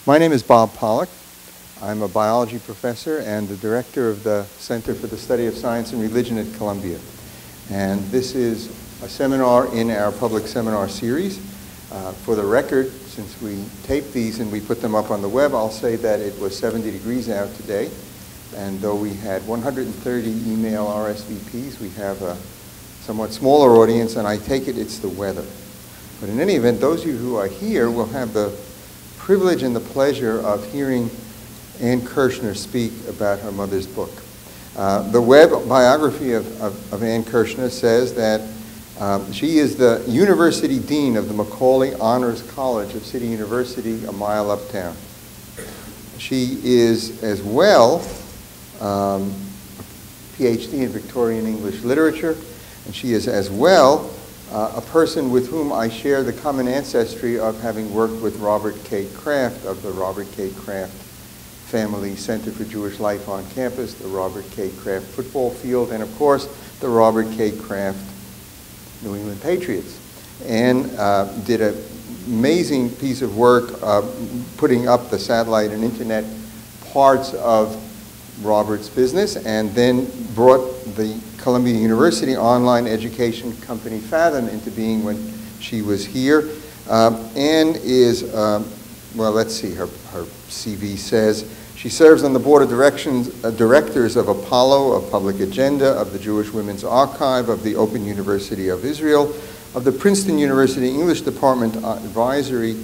My name is Bob Pollack. I'm a biology professor and the director of the Center for the Study of Science and Religion at Columbia. And this is a seminar in our public seminar series. For the record, since we tape these and we put them up on the web, I'll say that it was 70 degrees out today. And though we had 130 email RSVPs, we have a somewhat smaller audience, and I take it it's the weather. But in any event, those of you who are here will have the privilege and the pleasure of hearing Ann Kirschner speak about her mother's book. The web biography of Ann Kirschner says that she is the University Dean of the Macaulay Honors College of City University, a mile uptown. She is as well a PhD in Victorian English Literature, and she is as well a person with whom I share the common ancestry of having worked with Robert K. Kraft of the Robert K. Kraft Family Center for Jewish Life on campus, the Robert K. Kraft football field, and of course the Robert K. Kraft New England Patriots. And did an amazing piece of work putting up the satellite and internet parts of Robert's business, and then brought the Columbia University online education company Fathom into being when she was here. Ann is, well, let's see, her CV says, she serves on the board of directors of Apollo, of Public Agenda, of the Jewish Women's Archive, of the Open University of Israel, of the Princeton University English Department Advisory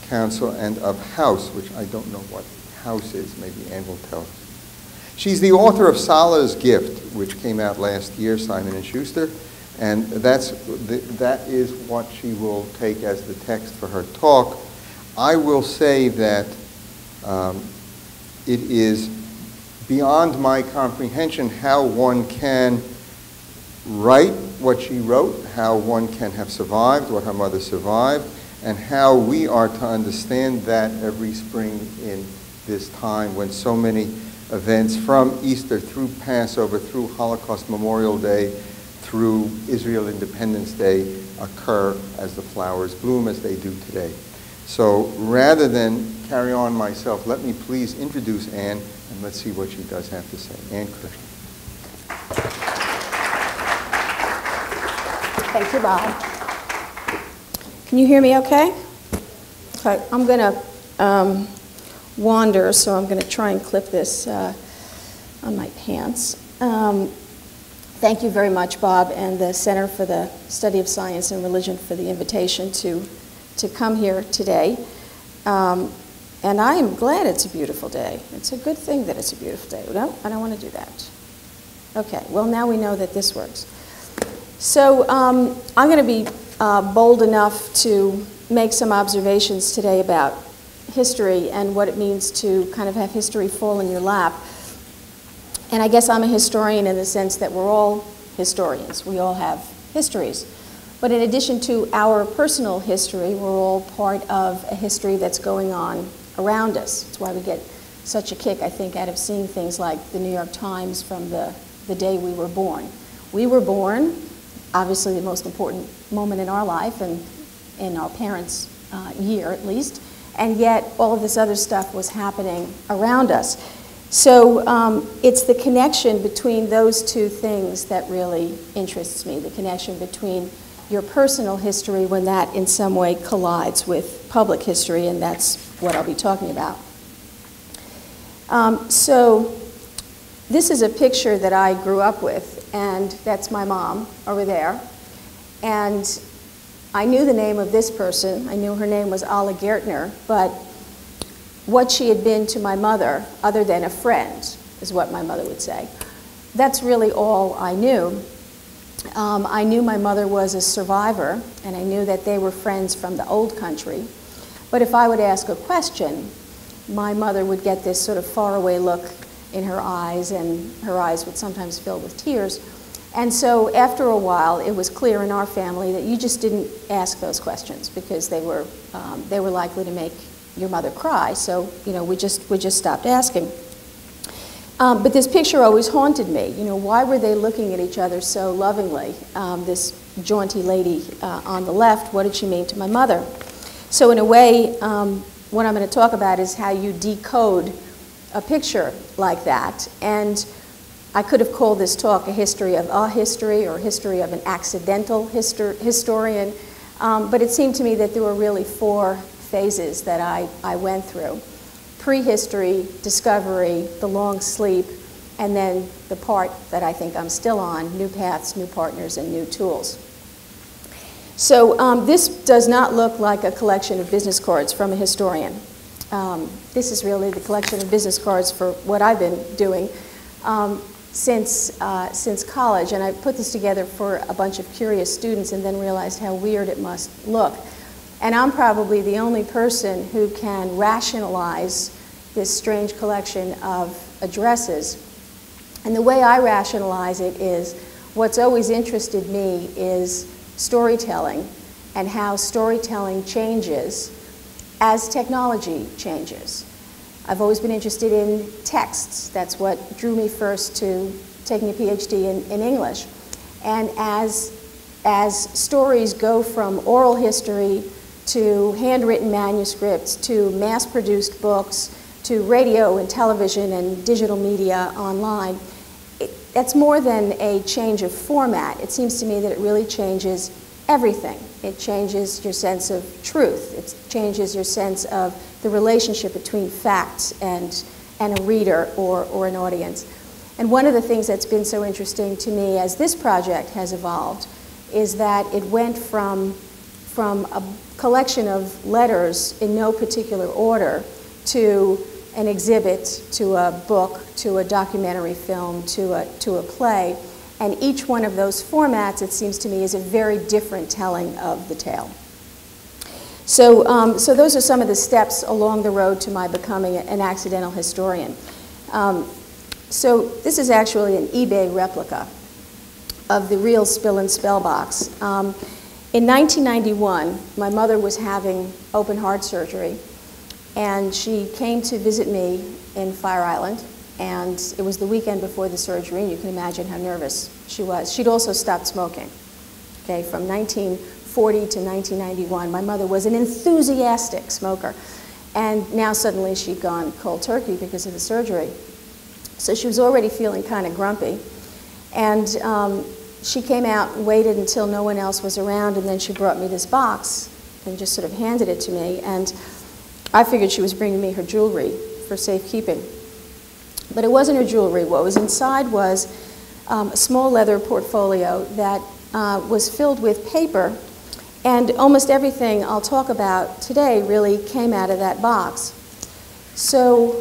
Council, and of House, which I don't know what House is. Maybe Ann will tell us. She's the author of Sala's Gift, which came out last year, Simon & Schuster, and that is what she will take as the text for her talk. I will say that it is beyond my comprehension how one can write what she wrote, how one can have survived what her mother survived, and how we are to understand that every spring in this time when so many events from Easter through Passover, through Holocaust Memorial Day, through Israel Independence Day occur as the flowers bloom as they do today. So rather than carry on myself, let me please introduce Ann, and let's see what she does have to say. Ann Kirschner. Thank you, Bob. Can you hear me okay? Okay, I'm going to wander, so I'm going to try and clip this on my pants. Thank you very much, Bob, and the Center for the Study of Science and Religion for the invitation to come here today. And I am glad it's a beautiful day. It's a good thing that it's a beautiful day. No, I don't want to do that. Okay, well, now we know that this works. So I'm going to be bold enough to make some observations today about history and what it means to kind of have history fall in your lap. And I guess I'm a historian in the sense that we're all historians. We all have histories. But in addition to our personal history, we're all part of a history that's going on around us. That's why we get such a kick, I think, out of seeing things like the New York Times from the day we were born. We were born, obviously the most important moment in our life and in our parents' year at least, and yet all of this other stuff was happening around us. So it's the connection between those two things that really interests me, the connection between your personal history when that in some way collides with public history, and that's what I'll be talking about. So this is a picture that I grew up with, and that's my mom over there. And I knew the name of this person. I knew her name was Ann Kirschner, but what she had been to my mother, other than a friend, is what my mother would say. That's really all I knew. I knew my mother was a survivor, and I knew that they were friends from the old country. But if I would ask a question, my mother would get this sort of faraway look in her eyes, and her eyes would sometimes fill with tears. And so after a while, it was clear in our family that you just didn't ask those questions because they were likely to make your mother cry. So we just stopped asking. But this picture always haunted me. Why were they looking at each other so lovingly? This jaunty lady on the left, what did she mean to my mother? So in a way, what I'm going to talk about is how you decode a picture like that. And I could have called this talk a history of a history or history of an accidental historian, but it seemed to me that there were really 4 phases that I went through. Prehistory, discovery, the long sleep, and then the part that I think I'm still on, new paths, new partners, and new tools. So this does not look like a collection of business cards from a historian. This is really the collection of business cards for what I've been doing since college. And I put this together for a bunch of curious students and then realized how weird it must look. And I'm probably the only person who can rationalize this strange collection of addresses. And the way I rationalize it is, what's always interested me is storytelling and how storytelling changes as technology changes. I've always been interested in texts. That's what drew me first to taking a PhD in English. And as stories go from oral history to handwritten manuscripts to mass-produced books to radio and television and digital media online, that's more than a change of format. It seems to me that it really changes everything. It changes your sense of truth. It changes your sense of the relationship between facts and a reader or an audience. And one of the things that's been so interesting to me as this project has evolved is that it went from a collection of letters in no particular order to an exhibit, to a book, to a documentary film, to a play. And each one of those formats, it seems to me, is a very different telling of the tale. So, so those are some of the steps along the road to my becoming an accidental historian. So this is actually an eBay replica of the real Spill and Spell box. In 1991, my mother was having open heart surgery, and she came to visit me in Fire Island, and it was the weekend before the surgery, and you can imagine how nervous she was. She'd also stopped smoking, okay, from 1940 to 1991. My mother was an enthusiastic smoker, and now suddenly she'd gone cold turkey because of the surgery. So she was already feeling kind of grumpy, and she came out and waited until no one else was around, and then she brought me this box and just sort of handed it to me, and I figured she was bringing me her jewelry for safekeeping. But it wasn't her jewelry. What was inside was a small leather portfolio that was filled with paper, and almost everything I'll talk about today really came out of that box. So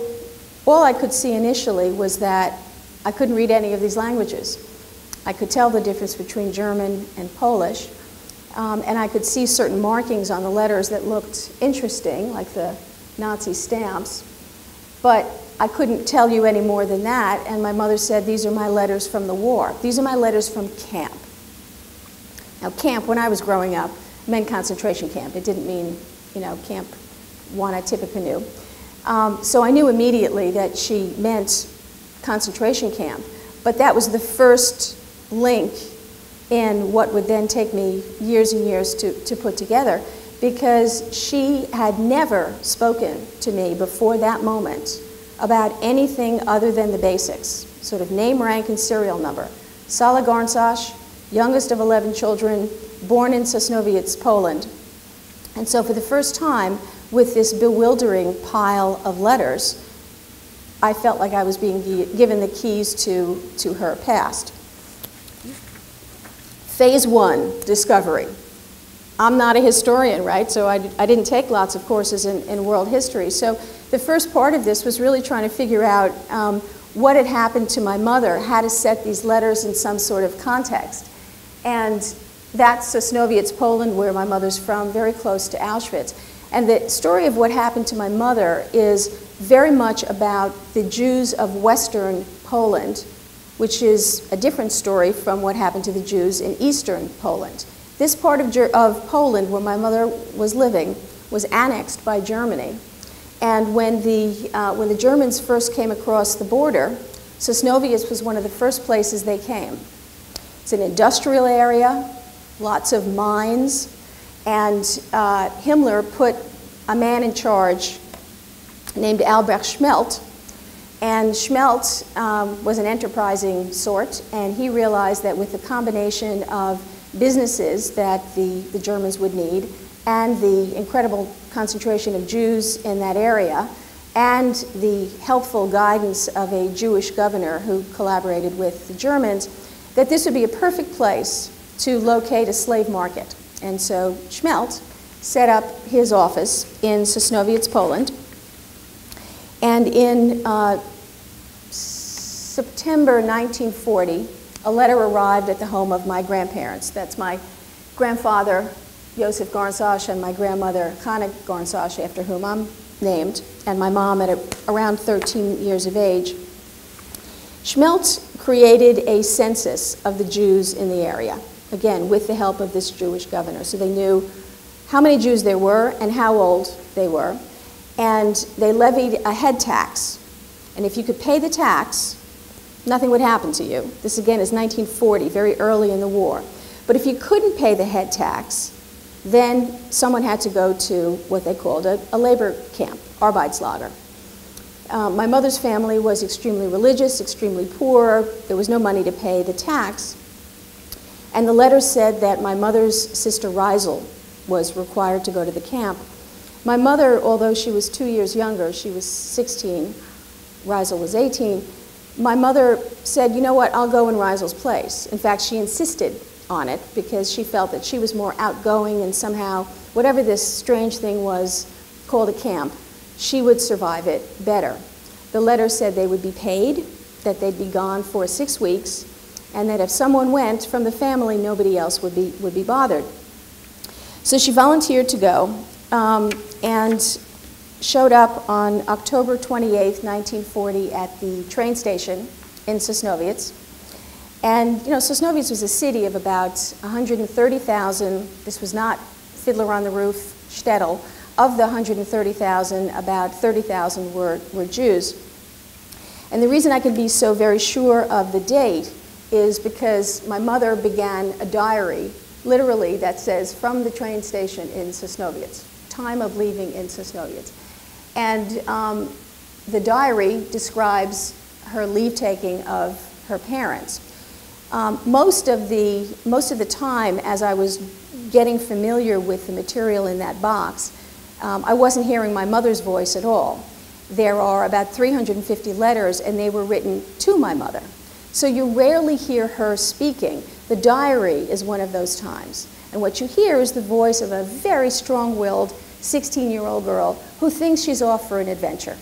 all I could see initially was that I couldn't read any of these languages. I could tell the difference between German and Polish, and I could see certain markings on the letters that looked interesting, like the Nazi stamps, but I couldn't tell you any more than that, and my mother said, these are my letters from the war. These are my letters from camp. Now, camp, when I was growing up, meant concentration camp. It didn't mean, you know, Camp Wanatippecanoe. So I knew immediately that she meant concentration camp, but that was the first link in what would then take me years and years to put together, because she had never spoken to me before that moment about anything other than the basics, sort of name, rank, and serial number. Sala, youngest of 11 children, born in Sosnowiec, Poland. And so for the first time, with this bewildering pile of letters, I felt like I was being given the keys to her past. Phase 1, discovery. I'm not a historian, right? So I didn't take lots of courses in world history. So the first part of this was really trying to figure out what had happened to my mother, how to set these letters in some sort of context. And that's Sosnowiec, Poland, where my mother's from, very close to Auschwitz. And the story of what happened to my mother is very much about the Jews of Western Poland, which is a different story from what happened to the Jews in Eastern Poland. This part of Poland where my mother was living was annexed by Germany. And when the Germans first came across the border, Sosnowiec was one of the first places they came. It's an industrial area, lots of mines, and Himmler put a man in charge named Albrecht Schmelt. And Schmelt was an enterprising sort, and he realized that with the combination of businesses that the Germans would need and the incredible concentration of Jews in that area and the helpful guidance of a Jewish governor who collaborated with the Germans, that this would be a perfect place to locate a slave market. And so Schmelt set up his office in Sosnowiec, Poland. And in September 1940, a letter arrived at the home of my grandparents. That's my grandfather, Josef Garnsash, and my grandmother, Hannah Garnsash, after whom I'm named, and my mom at around 13 years of age. Schmelt created a census of the Jews in the area, again, with the help of this Jewish governor. So they knew how many Jews there were and how old they were. And they levied a head tax. And if you could pay the tax, nothing would happen to you. This, again, is 1940, very early in the war. But if you couldn't pay the head tax, then someone had to go to what they called a labor camp, Arbeitslager. My mother's family was extremely religious, extremely poor. There was no money to pay the tax. And the letter said that my mother's sister Reisel was required to go to the camp. My mother, although she was 2 years younger, she was 16, Reisel was 18, my mother said, you know what, I'll go in Reisel's place. In fact, she insisted on it because she felt that she was more outgoing and somehow, whatever this strange thing was called a camp, she would survive it better. The letter said they would be paid, that they'd be gone for 6 weeks, and that if someone went from the family, nobody else would be bothered. So she volunteered to go and showed up on October 28th, 1940 at the train station in Sosnowiec. And, you know, Sosnowiec was a city of about 130,000. This was not Fiddler on the Roof, shtetl. Of the 130,000, about 30,000 were Jews. And the reason I can be so very sure of the date is because my mother began a diary, literally, that says, from the train station in Sosnowiec, time of leaving in Sosnowiec. And the diary describes her leave-taking of her parents. Most of the time, as I was getting familiar with the material in that box, I wasn't hearing my mother's voice at all. There are about 350 letters, and they were written to my mother. So you rarely hear her speaking. The diary is one of those times. And what you hear is the voice of a very strong-willed 16-year-old girl who thinks she's off for an adventure.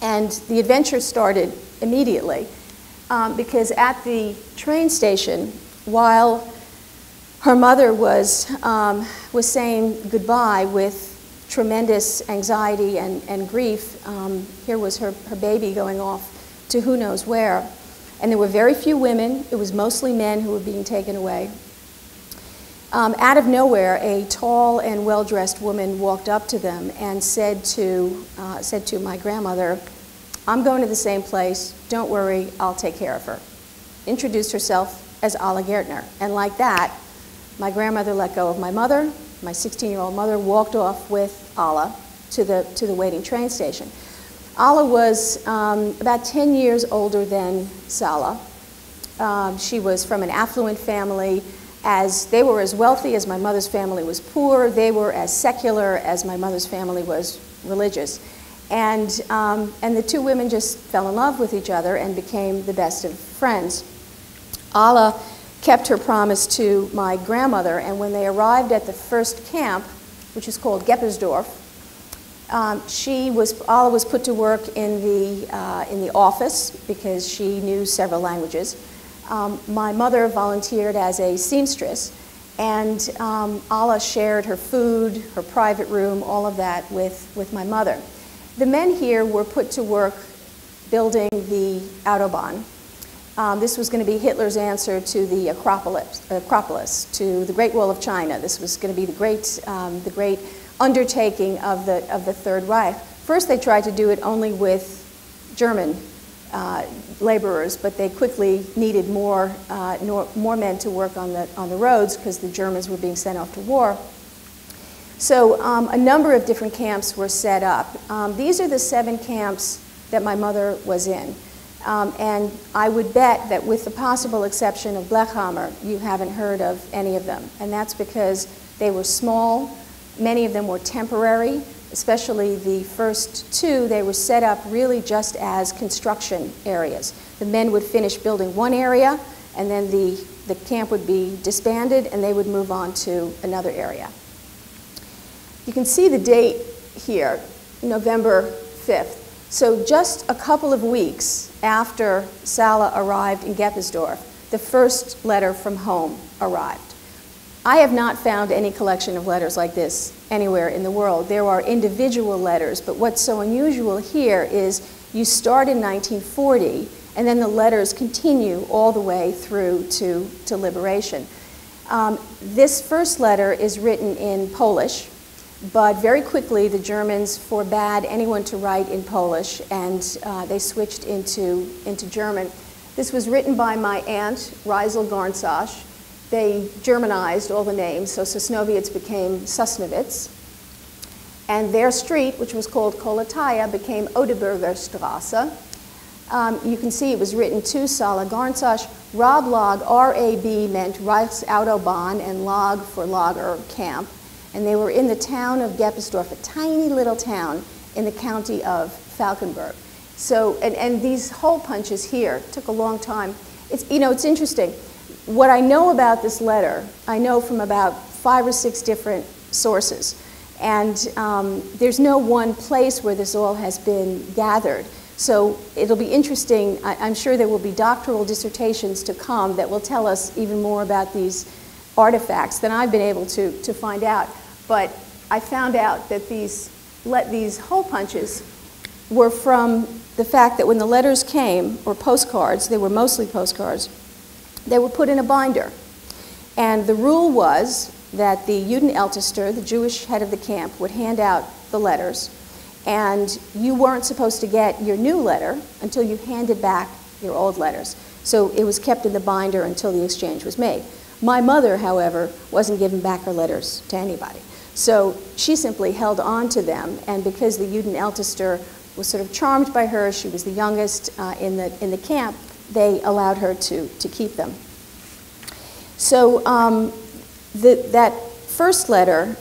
And the adventure started immediately because at the train station, while her mother was saying goodbye with tremendous anxiety and grief, here was her baby going off to who knows where. And there were very few women. It was mostly men who were being taken away. Out of nowhere, a tall and well-dressed woman walked up to them and said to my grandmother, I'm going to the same place. Don't worry, I'll take care of her. Introduced herself as Ann Kirschner. And like that, my grandmother let go of my mother. My 16-year-old mother walked off with Alla to the waiting train station. Alla was about 10 years older than Sala. She was from an affluent family. They were as wealthy as my mother's family was poor. They were as secular as my mother's family was religious. And the two women just fell in love with each other and became the best of friends. Alla kept her promise to my grandmother, and when they arrived at the first camp, which is called Geppersdorf, Alla was put to work in the office because she knew several languages. My mother volunteered as a seamstress, and Alla shared her food, her private room, all of that with my mother. The men here were put to work building the Autobahn. This was going to be Hitler's answer to the Acropolis, to the Great Wall of China. This was going to be the great undertaking of the Third Reich. First, they tried to do it only with German laborers, but they quickly needed more men to work on the roads because the Germans were being sent off to war. So a number of different camps were set up. These are the 7 camps that my mother was in. And I would bet that with the possible exception of Blechhammer, you haven't heard of any of them. And that's because they were small. Many of them were temporary, especially the first 2. They were set up really just as construction areas. The men would finish building one area, and then the camp would be disbanded, and they would move on to another area. You can see the date here, November 5th. So just a couple of weeks after Sala arrived in Geppersdorf, the first letter from home arrived. I have not found any collection of letters like this anywhere in the world. There are individual letters, but what's so unusual here is you start in 1940, and then the letters continue all the way through to liberation. This first letter is written in Polish, but very quickly the Germans forbade anyone to write in Polish, and they switched into German. This was written by my aunt, Reisel Garnsasch. They Germanized all the names, so Sosnowiec became Sosnowitz. And their street, which was called Kolataya, became Odeburger Straße. You can see it was written to Sala Garnsasch. Rablog, R-A-B, meant Reichsautobahn, and Log for Lager, camp. And they were in the town of Geppersdorf, a tiny little town in the county of Falkenberg. So, and these hole punches here took a long time. It's, you know, it's interesting. What I know about this letter, I know from about 5 or 6 different sources. And there's no one place where this all has been gathered. So it'll be interesting. I'm sure there will be doctoral dissertations to come that will tell us even more about these artifacts than I've been able to find out. But I found out that these hole punches were from the fact that when the letters came, or postcards, they were mostly postcards, they were put in a binder. And the rule was that the Judenältester, the Jewish head of the camp, would hand out the letters, and you weren't supposed to get your new letter until you handed back your old letters. So it was kept in the binder until the exchange was made. My mother, however, wasn't giving back her letters to anybody. So she simply held on to them, and because the Judenältester was sort of charmed by her, she was the youngest in the camp, they allowed her to keep them. So that first letter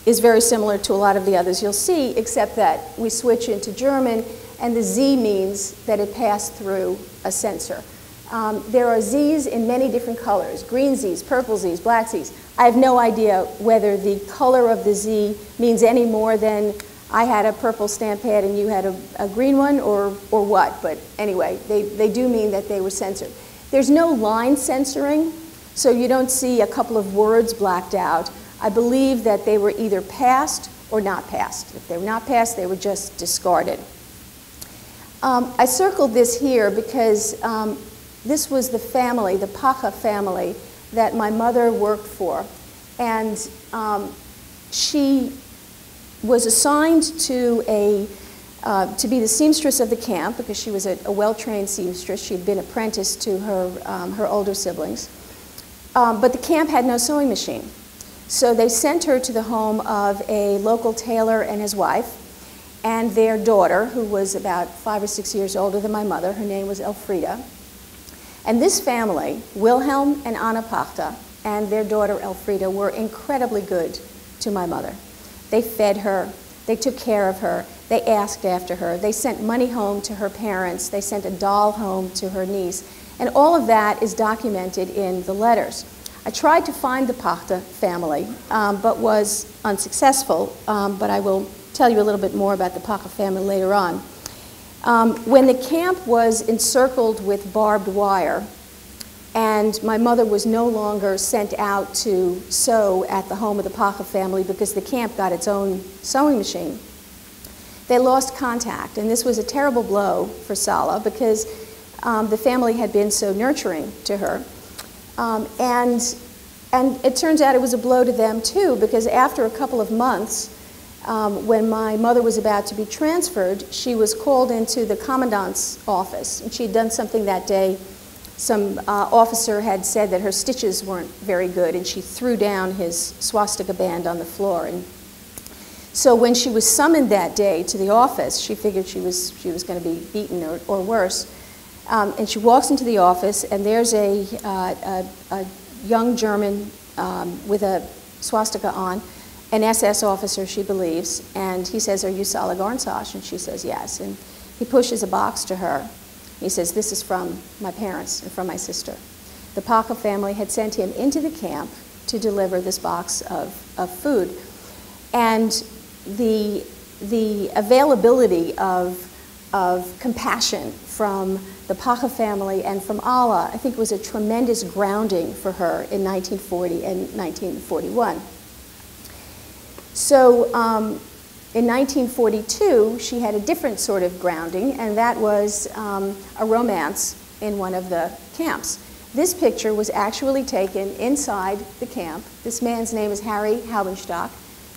is very similar to a lot of the others you'll see, except that we switch into German, and the Z means that it passed through a censor. There are Zs in many different colors, green Zs, purple Zs, black Zs. I have no idea whether the color of the Z means any more than I had a purple stamp pad and you had a green one, or what, but anyway, they do mean that they were censored. There's no line censoring, so you don't see a couple of words blacked out. I believe that they were either passed or not passed. If they were not passed, they were just discarded. I circled this here because this was the family, the Pacha family, that my mother worked for. And she was assigned to be the seamstress of the camp because she was a well-trained seamstress. She had been apprenticed to her older siblings. But the camp had no sewing machine. So they sent her to the home of a local tailor and his wife, and their daughter, who was about 5 or 6 years older than my mother. Her name was Elfrieda. And this family, Wilhelm and Anna Pachter, and their daughter Elfrieda, were incredibly good to my mother. They fed her, they took care of her, they asked after her, they sent money home to her parents, they sent a doll home to her niece, and all of that is documented in the letters. I tried to find the Pachter family, but was unsuccessful, but I will tell you a little bit more about the Pachter family later on. When the camp was encircled with barbed wire, and my mother was no longer sent out to sew at the home of the Pacha family because the camp got its own sewing machine, they lost contact. And this was a terrible blow for Sala because the family had been so nurturing to her. And it turns out it was a blow to them too, because after a couple of months, when my mother was about to be transferred, she was called into the commandant's office, and she had done something that day some officer had said that her stitches weren't very good, and she threw down his swastika band on the floor. And so when she was summoned that day to the office, she figured she was going to be beaten or worse. And she walks into the office, and there's a young German with a swastika on, an SS officer, she believes, and he says, "Are you Sala Garnsosh?" And she says, "Yes." And he pushes a box to her. He says, "This is from my parents and from my sister." The Pollack family had sent him into the camp to deliver this box of food. And the availability of compassion from the Pollack family and from Allah, I think, was a tremendous grounding for her in 1940 and 1941. So in 1942, she had a different sort of grounding, and that was a romance in one of the camps. This picture was actually taken inside the camp. This man's name is Harry Haubenstock.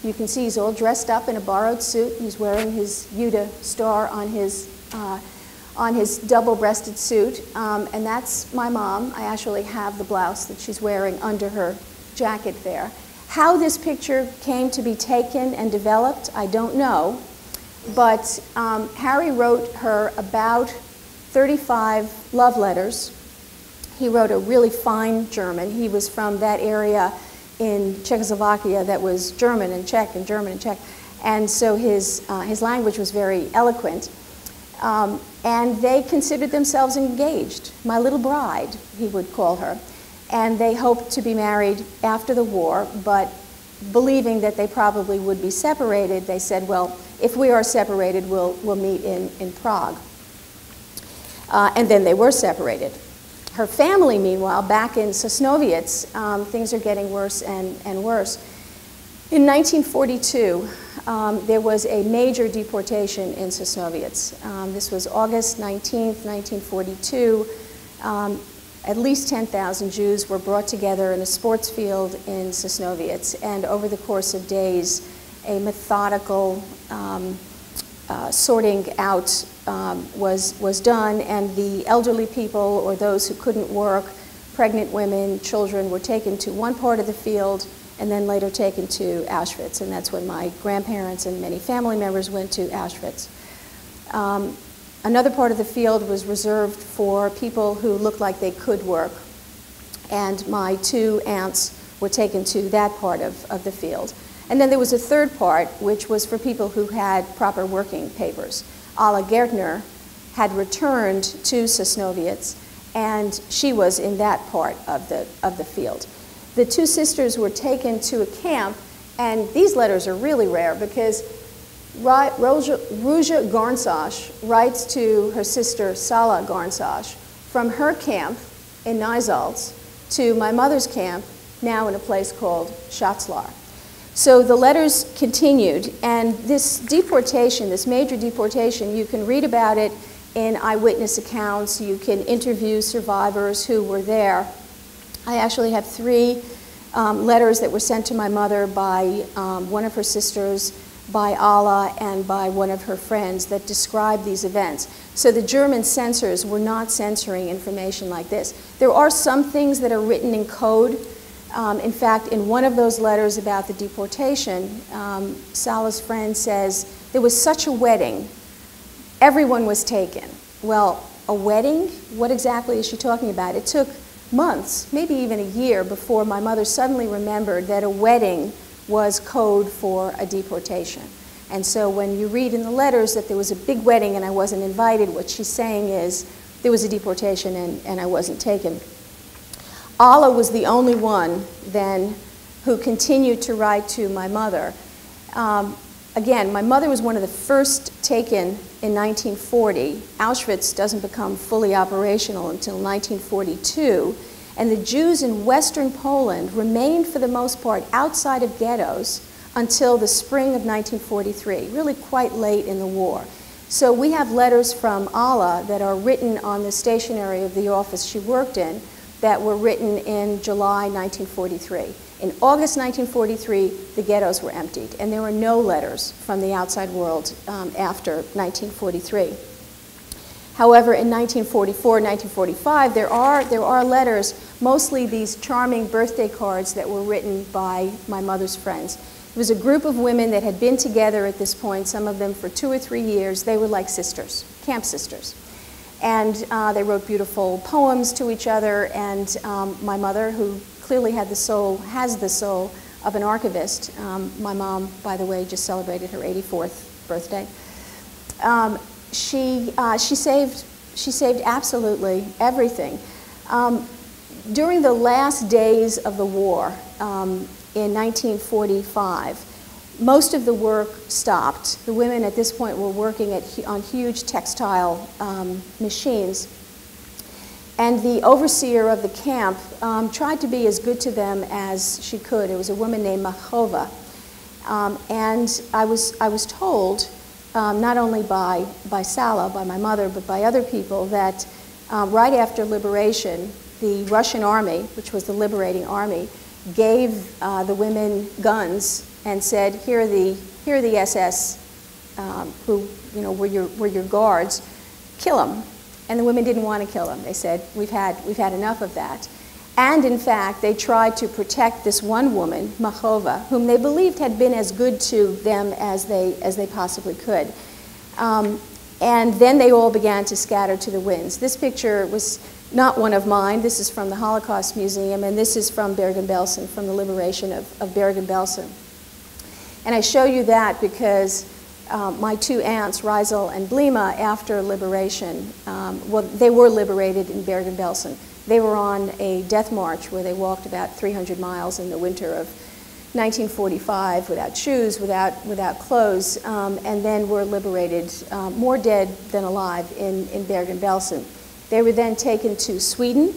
You can see he's all dressed up in a borrowed suit. He's wearing his Jude star on his double-breasted suit, and that's my mom. I actually have the blouse that she's wearing under her jacket there. How this picture came to be taken and developed, I don't know, but Harry wrote her about 35 love letters. He wrote a really fine German. He was from that area in Czechoslovakia that was German and Czech and German and Czech, and so his language was very eloquent. And they considered themselves engaged. My little bride, he would call her. And they hoped to be married after the war, but believing that they probably would be separated, they said, well, if we are separated, we'll meet in Prague. And then they were separated. Her family, meanwhile, back in Sosnowiec, things are getting worse and worse. In 1942, there was a major deportation in Sosnowiec. This was August 19th, 1942. At least 10,000 Jews were brought together in a sports field in Sosnowiec, and over the course of days, a methodical sorting out was done, and the elderly people or those who couldn't work, pregnant women, children, were taken to one part of the field and then later taken to Auschwitz, and that's when my grandparents and many family members went to Auschwitz. Another part of the field was reserved for people who looked like they could work, and my two aunts were taken to that part of the field. And then there was a third part, which was for people who had proper working papers. Ann Kirschner had returned to Sosnowiec, and she was in that part of the field. The two sisters were taken to a camp, and these letters are really rare because Ruja Garnsosh writes to her sister Sala Garnsosh from her camp in Nizalz to my mother's camp, now in a place called Schatzlar. So the letters continued, and this deportation, this major deportation, you can read about it in eyewitness accounts. You can interview survivors who were there. I actually have 3 letters that were sent to my mother by one of her sisters, by Allah, and by one of her friends that describe these events. So the German censors were not censoring information like this. There are some things that are written in code. In fact, in one of those letters about the deportation, Sala's friend says, there was such a wedding, everyone was taken. Well, a wedding? What exactly is she talking about? It took months, maybe even a year, before my mother suddenly remembered that a wedding was code for a deportation. And so when you read in the letters that there was a big wedding and I wasn't invited, what she's saying is there was a deportation and I wasn't taken. Allah was the only one then who continued to write to my mother. Again, my mother was one of the first taken in 1940. Auschwitz doesn't become fully operational until 1942. And the Jews in Western Poland remained, for the most part, outside of ghettos until the spring of 1943, really quite late in the war. So we have letters from Allah that are written on the stationery of the office she worked in that were written in July 1943. In August 1943, the ghettos were emptied, and there were no letters from the outside world after 1943. However, in 1944, 1945, there are letters, mostly these charming birthday cards that were written by my mother's friends. It was a group of women that had been together at this point, some of them for 2 or 3 years. They were like sisters, camp sisters. And they wrote beautiful poems to each other, and my mother, who clearly has the soul of an archivist. My mom, by the way, just celebrated her 84th birthday. She saved absolutely everything. During the last days of the war, in 1945, most of the work stopped. The women at this point were working on huge textile machines. And the overseer of the camp tried to be as good to them as she could. It was a woman named Machova. And I was told, not only by Sala, by my mother, but by other people, that right after liberation, the Russian army, which was the liberating army, gave the women guns and said, here are the SS who were your guards, kill them. And the women didn't want to kill them. They said, we've had enough of that. And in fact, they tried to protect this one woman, Machova, whom they believed had been as good to them as they possibly could. And then they all began to scatter to the winds. This picture was not one of mine. This is from the Holocaust Museum, and this is from Bergen-Belsen, from the liberation of Bergen-Belsen. And I show you that because my two aunts, Reisel and Blima, after liberation, well, they were liberated in Bergen-Belsen. They were on a death march where they walked about 300 miles in the winter of 1945 without shoes, without clothes, and then were liberated, more dead than alive, in Bergen-Belsen. They were then taken to Sweden,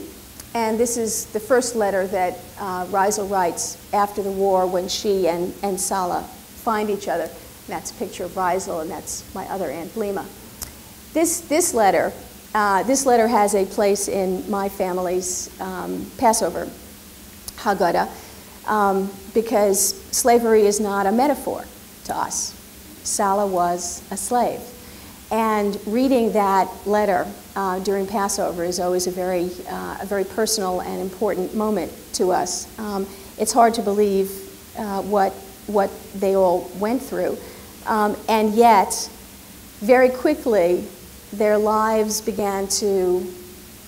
and this is the first letter that Reisel writes after the war when she and Sala find each other. That's a picture of Reisel, and that's my other Aunt Blima. This letter has a place in my family's Passover Haggadah because slavery is not a metaphor to us. Sala was a slave. And reading that letter during Passover is always a very personal and important moment to us. It's hard to believe what they all went through. And yet, very quickly, their lives began to,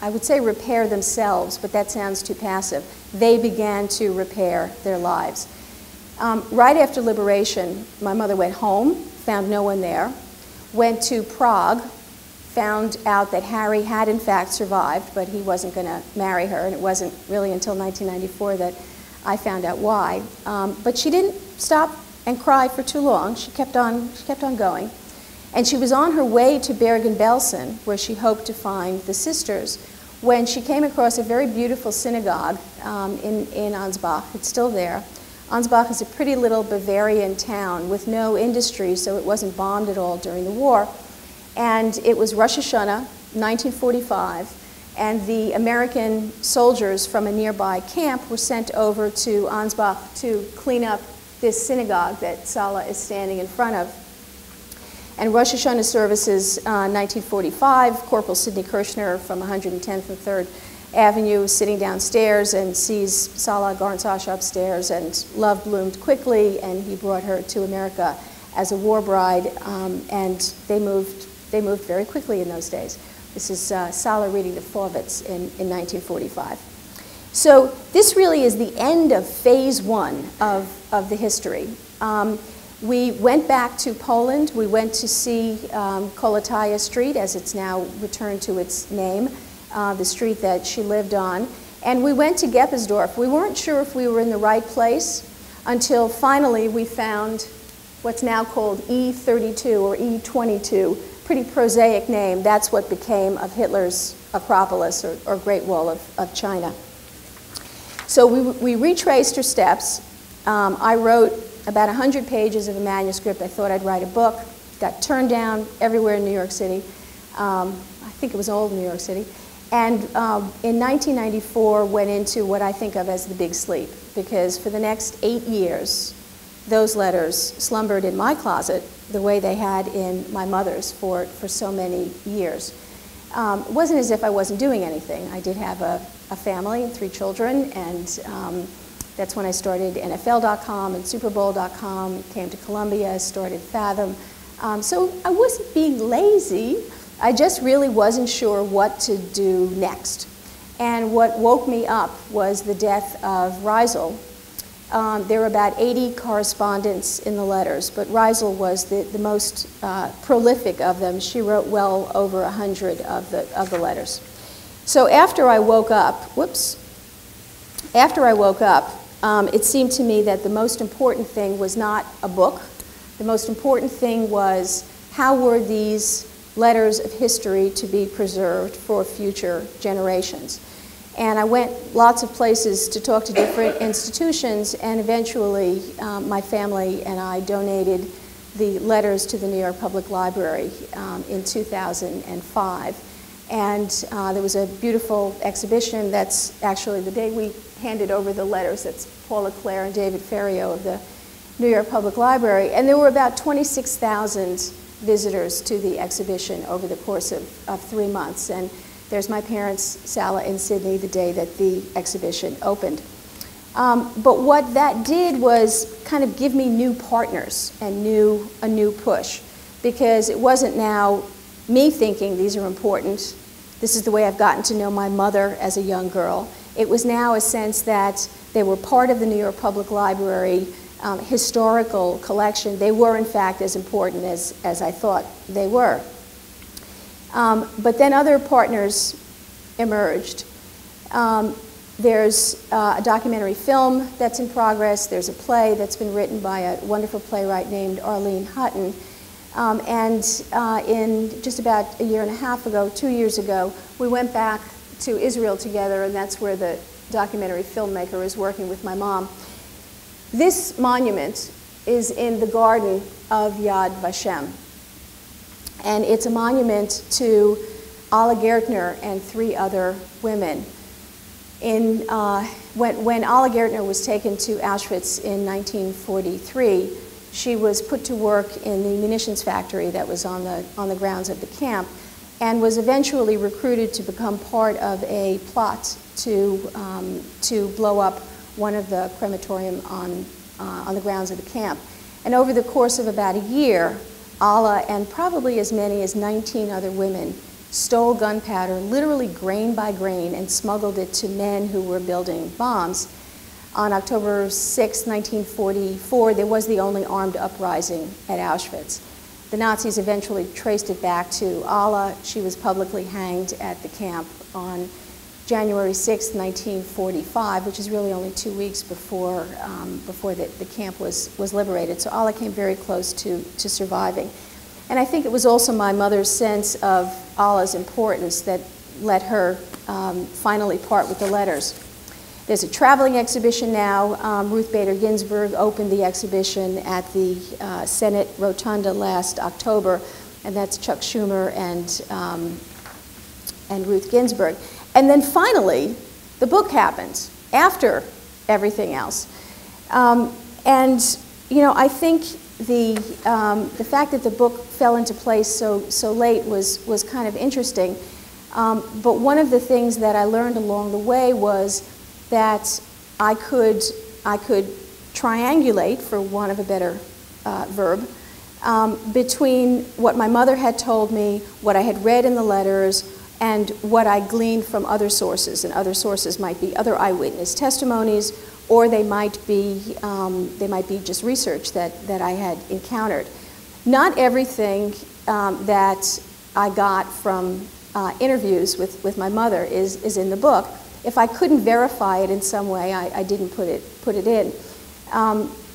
I would say repair themselves, but that sounds too passive. They began to repair their lives. Right after liberation, my mother went home, found no one there, went to Prague, found out that Harry had in fact survived, but he wasn't going to marry her, and it wasn't really until 1994 that I found out why. But she didn't stop and cry for too long. She kept on going. And she was on her way to Bergen-Belsen, where she hoped to find the sisters, when she came across a very beautiful synagogue in Ansbach. It's still there. Ansbach is a pretty little Bavarian town with no industry, so it wasn't bombed at all during the war. And it was Rosh Hashanah, 1945, and the American soldiers from a nearby camp were sent over to Ansbach to clean up this synagogue that Sala is standing in front of. And Rosh Hashanah services, 1945, Corporal Sidney Kirschner from 110th and 3rd Avenue is sitting downstairs and sees Sala Garnsash upstairs, and love bloomed quickly, and he brought her to America as a war bride, and they moved very quickly in those days. This is Sala reading the Fauwitz in 1945. So this really is the end of phase one of the history. We went back to Poland. We went to see Kołataja Street, as it's now returned to its name, the street that she lived on. And we went to Geppersdorf. We weren't sure if we were in the right place until finally we found what's now called E32 or E22, pretty prosaic name. That's what became of Hitler's Acropolis or Great Wall of China. So we retraced her steps. I wrote about 100 pages of a manuscript. I thought I'd write a book. Got turned down everywhere in New York City. I think it was old New York City. And in 1994 went into what I think of as the big sleep, because for the next 8 years, those letters slumbered in my closet the way they had in my mother's for so many years. It wasn't as if I wasn't doing anything. I did have a family and 3 children, and that's when I started NFL.com and SuperBowl.com, came to Columbia, started Fathom. So I wasn't being lazy, I just really wasn't sure what to do next. And what woke me up was the death of Reisel. There were about 80 correspondents in the letters, but Reisel was the most prolific of them. She wrote well over 100 of the letters. So after I woke up, it seemed to me that the most important thing was not a book. The most important thing was how were these letters of history to be preserved for future generations. And I went lots of places to talk to different institutions, and eventually my family and I donated the letters to the New York Public Library in 2005. And there was a beautiful exhibition. That's actually the day we handed over the letters. That's Pollack, Claire, and David Ferriero of the New York Public Library. And there were about 26,000 visitors to the exhibition over the course of 3 months. And there's my parents, Sala, in Sydney, the day that the exhibition opened. But what that did was kind of give me new partners and a new push, because it wasn't now me thinking these are important. This is the way I've gotten to know my mother as a young girl. It was now a sense that they were part of the New York Public Library historical collection. They were, in fact, as important as I thought they were. But then other partners emerged. There's a documentary film that's in progress. There's a play that's been written by a wonderful playwright named Arlene Hutton. And in just about a year and a half ago, 2 years ago, we went back to Israel together, and that's where the documentary filmmaker is working with my mom. This monument is in the garden of Yad Vashem. And it's a monument to Alla Gertner and 3 other women. When Alla Gertner was taken to Auschwitz in 1943, she was put to work in the munitions factory that was on the grounds of the camp, and was eventually recruited to become part of a plot to blow up one of the crematorium on the grounds of the camp. And over the course of about a year, Alla and probably as many as 19 other women stole gunpowder, literally grain by grain, and smuggled it to men who were building bombs. On October 6, 1944, there was the only armed uprising at Auschwitz. The Nazis eventually traced it back to Alla. She was publicly hanged at the camp on January 6, 1945, which is really only 2 weeks before the camp was liberated. So Alla came very close to surviving. And I think it was also my mother's sense of Alla's importance that let her finally part with the letters. There's a traveling exhibition now. Ruth Bader Ginsburg opened the exhibition at the Senate Rotunda last October, and that's Chuck Schumer and Ruth Ginsburg. And then finally, the book happens after everything else. And you know, I think the fact that the book fell into place so late was kind of interesting. But one of the things that I learned along the way was that I could triangulate, for want of a better verb, between what my mother had told me, what I had read in the letters, and what I gleaned from other sources. And other sources might be other eyewitness testimonies, or they might be just research that I had encountered. Not everything that I got from interviews with my mother is in the book. If I couldn't verify it in some way, I didn't put it in.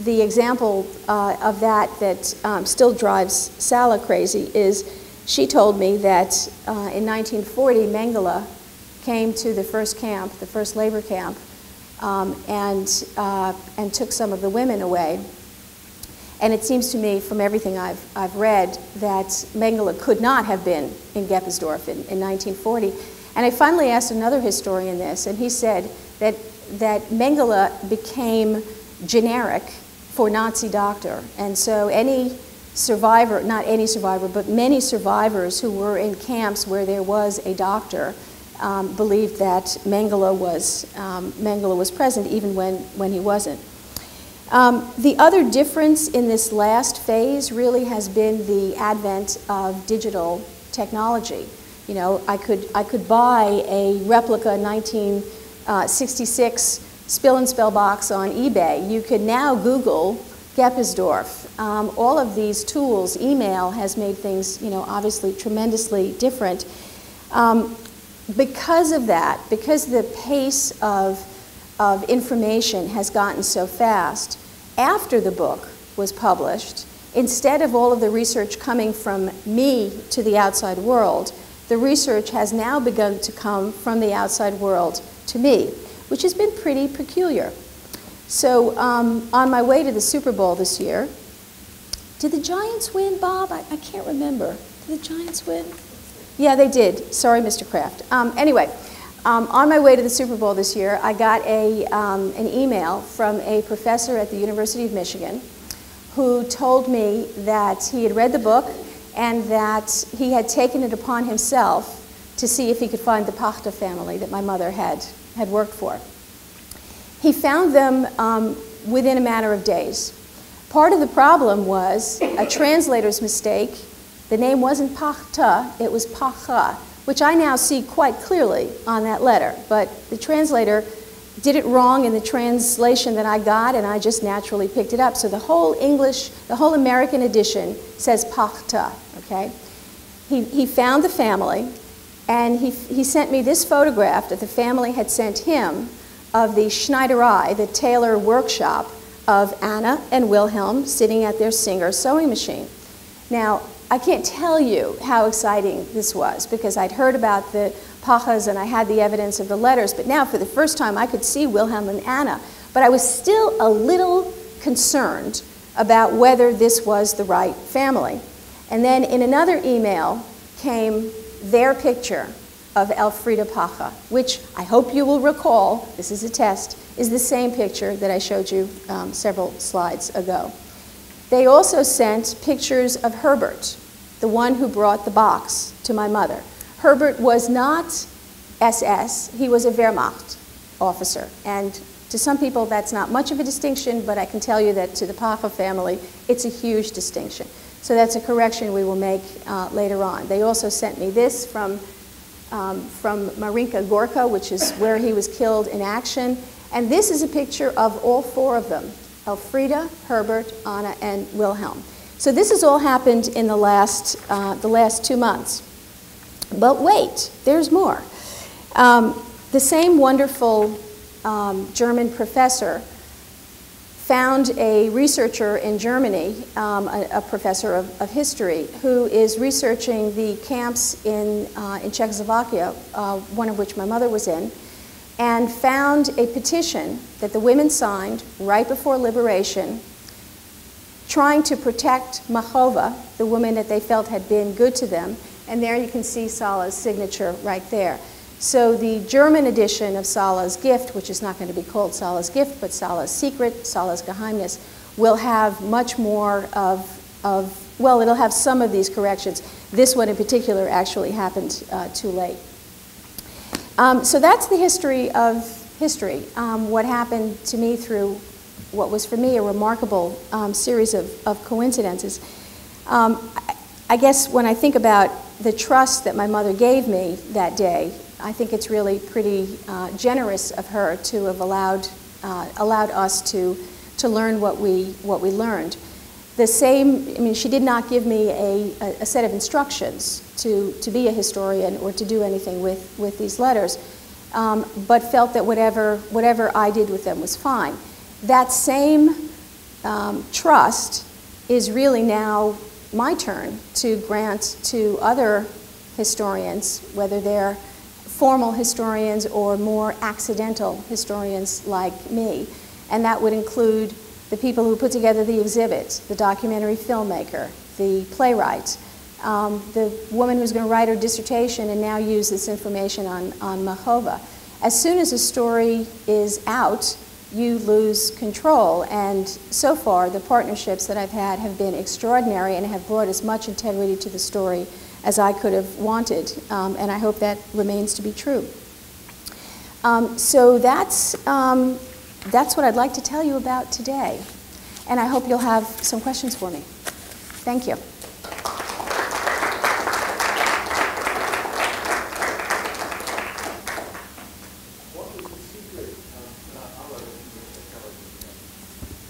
The example of that still drives Sala crazy is she told me that in 1940, Mengele came to the first camp, the first labor camp, and took some of the women away. And it seems to me, from everything I've read, that Mengele could not have been in Geppersdorf in 1940. And I finally asked another historian this, and he said that Mengele became generic for Nazi doctor. And so any survivor, not any survivor, but many survivors who were in camps where there was a doctor believed that Mengele was present even when he wasn't. The other difference in this last phase really has been the advent of digital technology. You know, I could buy a replica 1966 spill and spell box on eBay. You could now Google Geppersdorf. All of these tools, email has made things, you know, obviously tremendously different. Because of that, because the pace of information has gotten so fast, after the book was published, instead of all of the research coming from me to the outside world, the research has now begun to come from the outside world to me, which has been pretty peculiar. So on my way to the Super Bowl this year, did the Giants win, Bob? I can't remember. Did the Giants win? Yeah, they did. Sorry, Mr. Kraft. Anyway, on my way to the Super Bowl this year, I got an email from a professor at the University of Michigan who told me that he had read the book and that he had taken it upon himself to see if he could find the Pachter family that my mother had worked for. He found them within a matter of days. Part of the problem was a translator's mistake. The name wasn't Pachter, it was Pacha, which I now see quite clearly on that letter. But the translator did it wrong in the translation that I got, and I just naturally picked it up. So the whole English, the whole American edition says Pachter, okay? He found the family, and he sent me this photograph that the family had sent him of the Schneiderei, the tailor workshop of Anna and Wilhelm sitting at their Singer sewing machine. Now, I can't tell you how exciting this was because I'd heard about the Pachas and I had the evidence of the letters, but now for the first time I could see Wilhelm and Anna. But I was still a little concerned about whether this was the right family. And then in another email came their picture of Elfriede Pacher, which I hope you will recall, this is a test, is the same picture that I showed you several slides ago. They also sent pictures of Herbert, the one who brought the box to my mother. Herbert was not SS, he was a Wehrmacht officer. And to some people that's not much of a distinction, but I can tell you that to the Pacher family, it's a huge distinction. So that's a correction we will make later on. They also sent me this from Marinka Gorka, which is where he was killed in action. And this is a picture of all four of them, Elfriede, Herbert, Anna, and Wilhelm. So this has all happened in the last 2 months. But wait, there's more. The same wonderful German professor found a researcher in Germany, a professor of history, who is researching the camps in Czechoslovakia, one of which my mother was in, and found a petition that the women signed right before liberation, trying to protect Machova, the woman that they felt had been good to them. And there you can see Sala's signature right there. So the German edition of Sala's Gift, which is not going to be called Sala's Gift, but Sala's Secret, Sala's Geheimnis, will have much more of well, it'll have some of these corrections. This one in particular actually happened too late. So that's the history of history, what happened to me through what was for me a remarkable series of coincidences. I guess when I think about the trust that my mother gave me that day, I think it's really pretty generous of her to have allowed us to learn what we learned. The same, I mean, she did not give me a set of instructions to be a historian or to do anything with these letters, but felt that whatever I did with them was fine. That same trust is really now my turn to grant to other historians, whether they're formal historians or more accidental historians like me. And that would include the people who put together the exhibit, the documentary filmmaker, the playwright, the woman who's going to write her dissertation and now use this information on Machova. As soon as a story is out, you lose control. And so far, the partnerships that I've had have been extraordinary and have brought as much integrity to the story as I could have wanted, and I hope that remains to be true. So that's what I'd like to tell you about today, and I hope you'll have some questions for me. Thank you.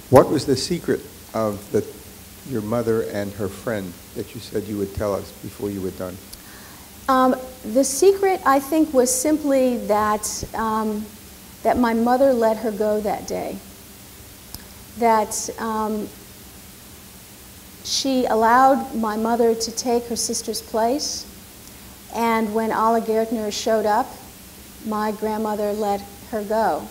What was the secret of your mother and her friend that you said you would tell us before you were done? The secret, I think, was simply that, that my mother let her go that day. That she allowed my mother to take her sister's place, and when Ann Kirschner showed up, my grandmother let her go.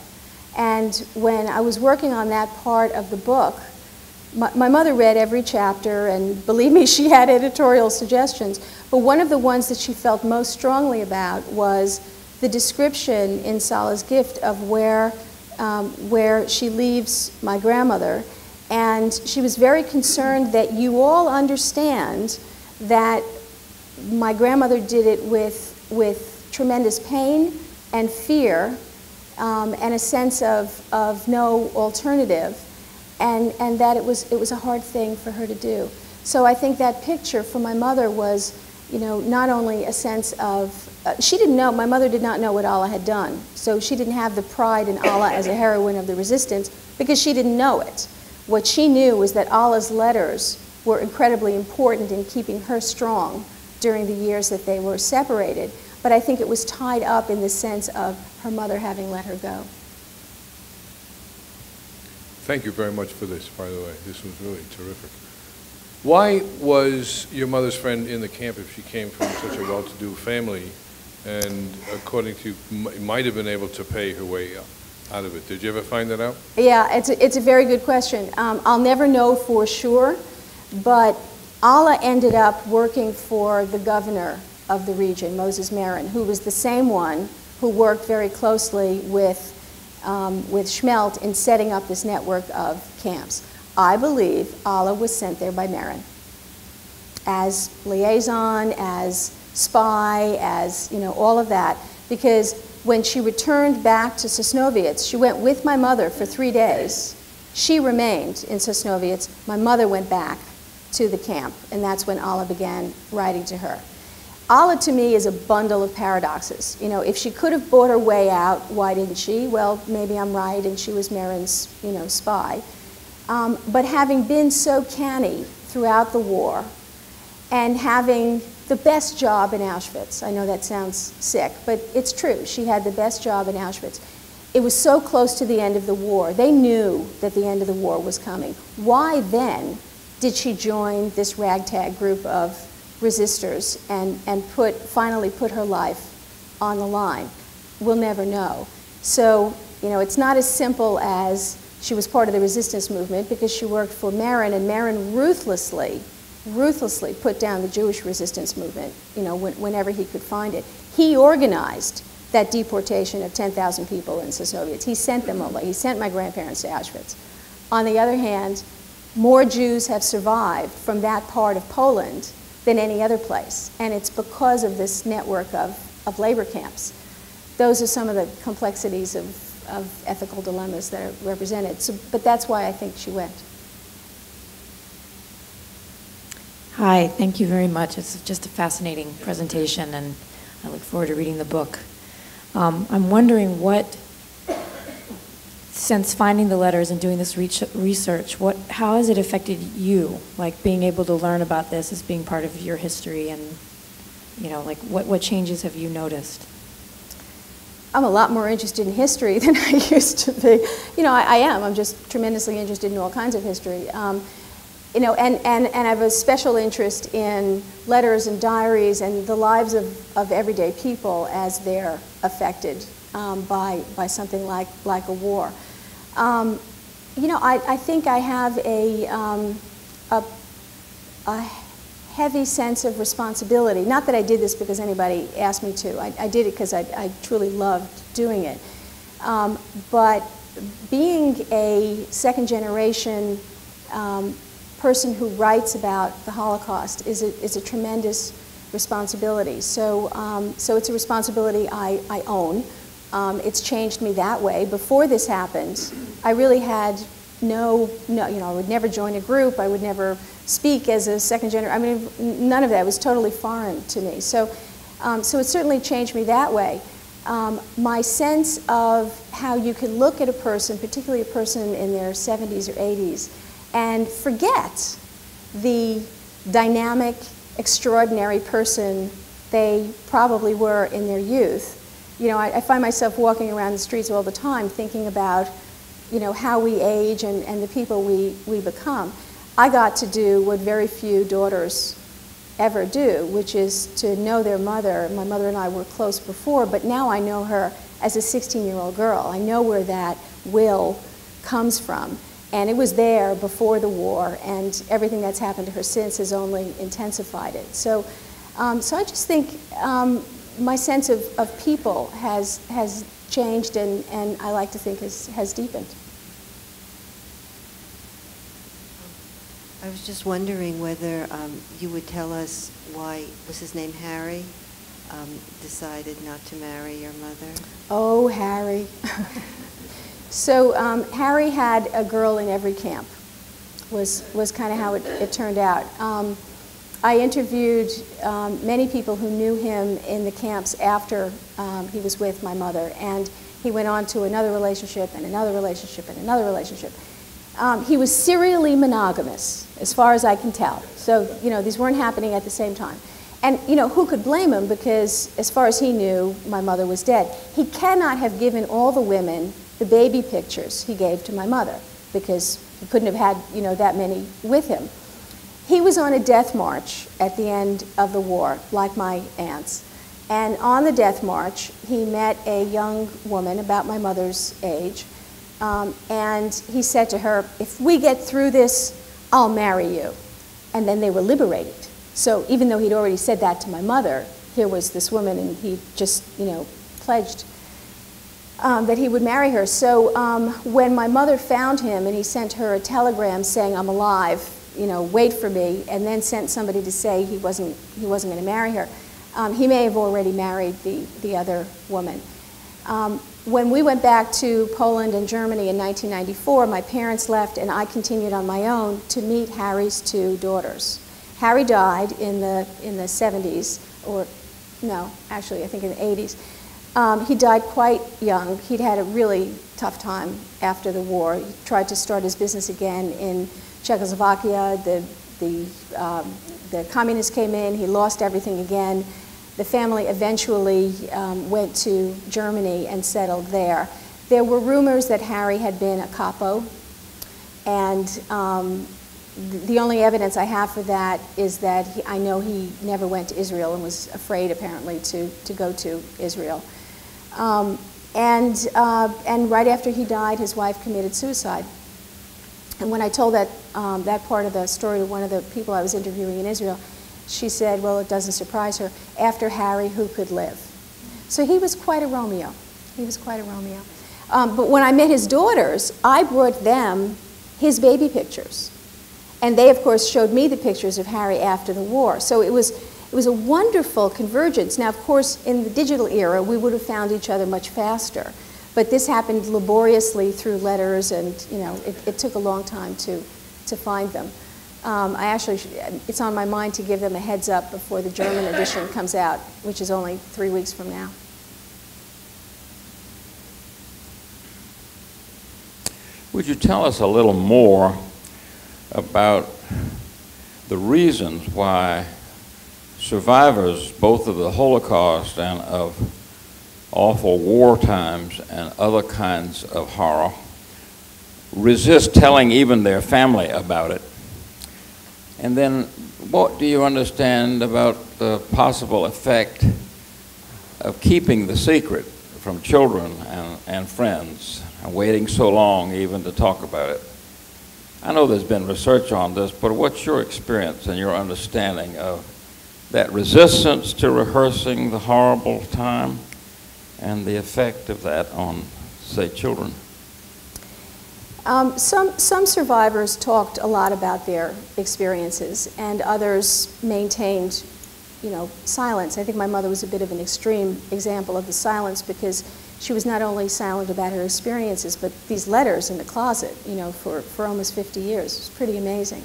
And when I was working on that part of the book, my mother read every chapter, and believe me, she had editorial suggestions. But one of the ones that she felt most strongly about was the description in Sala's gift of where she leaves my grandmother. And she was very concerned that you all understand that my grandmother did it with tremendous pain and fear, and a sense of no alternative, and that it was a hard thing for her to do. So I think that picture for my mother was, not only a sense of, she didn't know, my mother did not know what Allah had done, so she didn't have the pride in Allah as a heroine of the resistance because she didn't know it. What she knew was that Allah's letters were incredibly important in keeping her strong during the years that they were separated. But I think it was tied up in the sense of her mother having let her go. Thank you very much for this, by the way. This was really terrific. Why was your mother's friend in the camp if she came from such a well-to-do family and, according to you, might have been able to pay her way out of it? Did you ever find that out? Yeah, it's a very good question. I'll never know for sure, but Allah ended up working for the governor of the region, Moses Marin, who was the same one who worked very closely with Schmelt in setting up this network of camps. I believe Allah was sent there by Marin as liaison, as spy, as all of that, because when she returned back to Sosnowiec, she went with my mother for 3 days. She remained in Sosnowiec. My mother went back to the camp, and that's when Allah began writing to her. Allah, to me, is a bundle of paradoxes. If she could have bought her way out, why didn't she? Well, maybe I'm right, and she was Marin's, spy. But having been so canny throughout the war, and having the best job in Auschwitz, I know that sounds sick, but it's true. She had the best job in Auschwitz. It was so close to the end of the war. They knew that the end of the war was coming. Why then did she join this ragtag group of resistors and finally put her life on the line? We'll never know. So, it's not as simple as she was part of the resistance movement, because she worked for Marin, and Marin ruthlessly put down the Jewish resistance movement, whenever he could find it. He organized that deportation of 10,000 people in Sosnowiec. He sent them over. He sent my grandparents to Auschwitz. On the other hand, more Jews have survived from that part of Poland than any other place, and it's because of this network of labor camps. Those are some of the complexities of ethical dilemmas that are represented. So, but that's why I think she went. Hi, thank you very much. It's just a fascinating presentation, and I look forward to reading the book. I'm wondering since finding the letters and doing this research, how has it affected you? Like being able to learn about this as being part of your history, and what changes have you noticed? I'm a lot more interested in history than I used to be. I am. I'm just tremendously interested in all kinds of history. And I have a special interest in letters and diaries and the lives of everyday people as they're affected by something like a war. I think I have a heavy sense of responsibility. Not that I did this because anybody asked me to. I did it because I truly loved doing it. But being a second-generation person who writes about the Holocaust is a tremendous responsibility. So, so it's a responsibility I own. It's changed me that way. Before this happened, I really had no, I would never join a group. I would never speak as a second generation. I mean, none of that was totally foreign to me. So, so it certainly changed me that way. My sense of how you can look at a person, particularly a person in their 70s or 80s, and forget the dynamic, extraordinary person they probably were in their youth. You know, I find myself walking around the streets all the time thinking about, you know, how we age and the people we become. I got to do what very few daughters ever do, which is to know their mother. My mother and I were close before, but now I know her as a 16-year-old girl. I know where that will comes from. And it was there before the war, and everything that's happened to her since has only intensified it. So, so I just think my sense of people has changed, and I like to think has deepened. I was just wondering whether you would tell us why, was his name Harry, decided not to marry your mother? Oh, Harry. So Harry had a girl in every camp, was kind of how it turned out. I interviewed many people who knew him in the camps after he was with my mother, and he went on to another relationship and another relationship and another relationship. He was serially monogamous, as far as I can tell. So, you know, these weren't happening at the same time. And, you know, who could blame him? Because as far as he knew, my mother was dead. He cannot have given all the women the baby pictures he gave to my mother, because he couldn't have had, you know, that many with him. He was on a death march at the end of the war, like my aunts. And on the death march, he met a young woman about my mother's age, and he said to her, "If we get through this, I'll marry you." And then they were liberated. So even though he'd already said that to my mother, here was this woman, and he just, you know, pledged that he would marry her. So when my mother found him and he sent her a telegram saying, "I'm alive, you know, wait for me," and then sent somebody to say he wasn't going to marry her, he may have already married the other woman. When we went back to Poland and Germany in 1994, my parents left and I continued on my own to meet Harry's two daughters. Harry died in the 70s, or no, actually I think in the 80s. He died quite young. He'd had a really tough time after the war. He tried to start his business again in Czechoslovakia. The communists came in. He lost everything again. The family eventually went to Germany and settled there. There were rumors that Harry had been a capo, and the only evidence I have for that is that I know he never went to Israel and was afraid, apparently, to go to Israel. And right after he died, his wife committed suicide. And when I told that part of the story to one of the people I was interviewing in Israel, she said, well, it doesn't surprise her. After Harry, who could live? So he was quite a Romeo. He was quite a Romeo. But when I met his daughters, I brought them his baby pictures. And they, of course, showed me the pictures of Harry after the war. So it was a wonderful convergence. Now, of course, in the digital era, we would have found each other much faster. But this happened laboriously through letters, and you know, it took a long time to find them. It's on my mind to give them a heads up before the German edition comes out, which is only 3 weeks from now. Would you tell us a little more about the reasons why survivors, both of the Holocaust and of awful war times and other kinds of horror, resist telling even their family about it? And then what do you understand about the possible effect of keeping the secret from children and friends and waiting so long even to talk about it? I know there's been research on this, but what's your experience and your understanding of that resistance to rehearsing the horrible time and the effect of that on, say, children? Some survivors talked a lot about their experiences, and others maintained, silence. I think my mother was a bit of an extreme example of the silence, because she was not only silent about her experiences, but these letters in the closet, for almost 50 years. It was pretty amazing.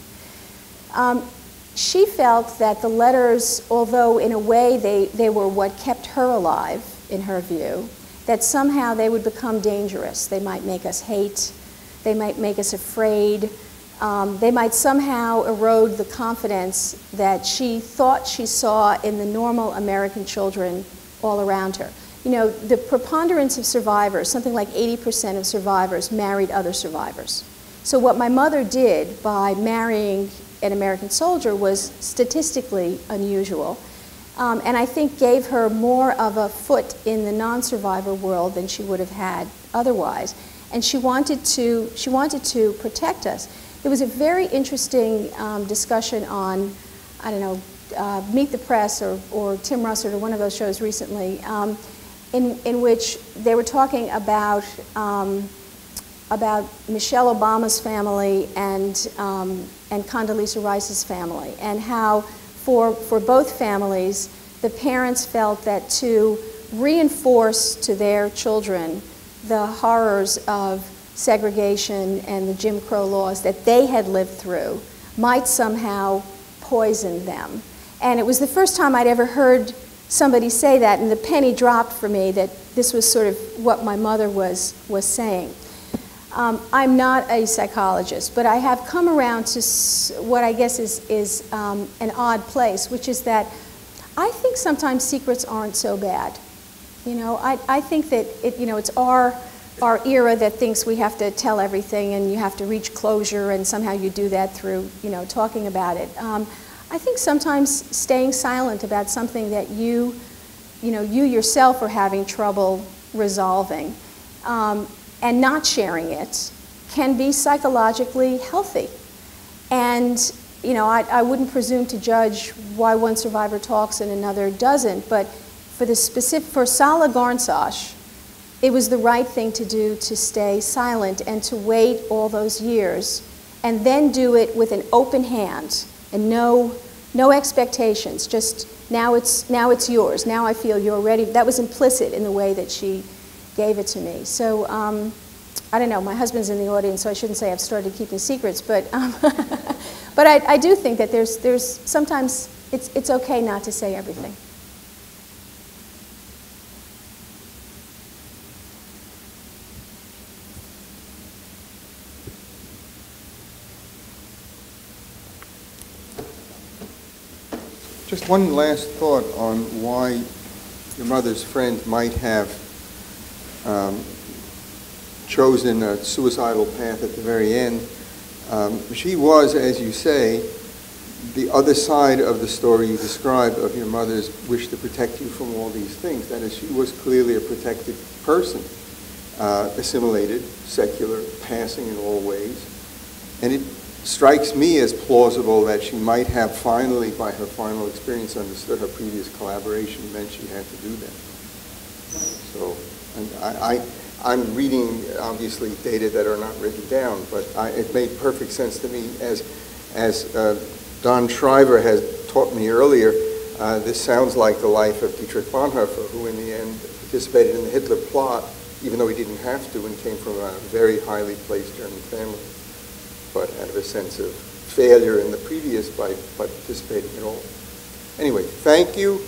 She felt that the letters, although in a way they were what kept her alive, in her view, that somehow they would become dangerous. They might make us hate. They might make us afraid. They might somehow erode the confidence that she thought she saw in the normal American children all around her. The preponderance of survivors, something like 80% of survivors, married other survivors. So what my mother did by marrying an American soldier was statistically unusual, and I think gave her more of a foot in the non-survivor world than she would have had otherwise. And she wanted to protect us. There was a very interesting discussion on, I don't know, Meet the Press or Tim Russert or one of those shows recently, in which they were talking about Michelle Obama's family and Condoleezza Rice's family, and how for both families, the parents felt that to reinforce to their children the horrors of segregation and the Jim Crow laws that they had lived through might somehow poison them. And it was the first time I'd ever heard somebody say that, and the penny dropped for me that this was sort of what my mother was saying. I'm not a psychologist, but I have come around to what I guess is an odd place, which is that I think sometimes secrets aren't so bad. I think that it's our era that thinks we have to tell everything and you have to reach closure, and somehow you do that through talking about it. I think sometimes staying silent about something that you yourself are having trouble resolving, and not sharing it, can be psychologically healthy. And I wouldn't presume to judge why one survivor talks and another doesn't, but for Sala Garnsosh, it was the right thing to do to stay silent and to wait all those years, and then do it with an open hand and no expectations. Just now it's yours. Now I feel you're ready. That was implicit in the way that she gave it to me. So I don't know. My husband's in the audience, so I shouldn't say I've started keeping secrets, but but I do think that there's sometimes it's okay not to say everything. Just one last thought on why your mother's friend might have chosen a suicidal path at the very end. She was, as you say, the other side of the story you described of your mother's wish to protect you from all these things. That is, she was clearly a protected person, assimilated, secular, passing in all ways. And it strikes me as plausible that she might have finally, by her final experience, understood her previous collaboration meant she had to do that. So, and I'm reading, obviously, data that are not written down, but it made perfect sense to me. As Don Shriver has taught me earlier, this sounds like the life of Dietrich Bonhoeffer, who in the end participated in the Hitler plot, even though he didn't have to, and came from a very highly placed German family, but out of a sense of failure in the previous by participating at all. Anyway, thank you,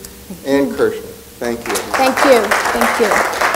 Ann Kirschner. Thank you. Thank you. Thank you.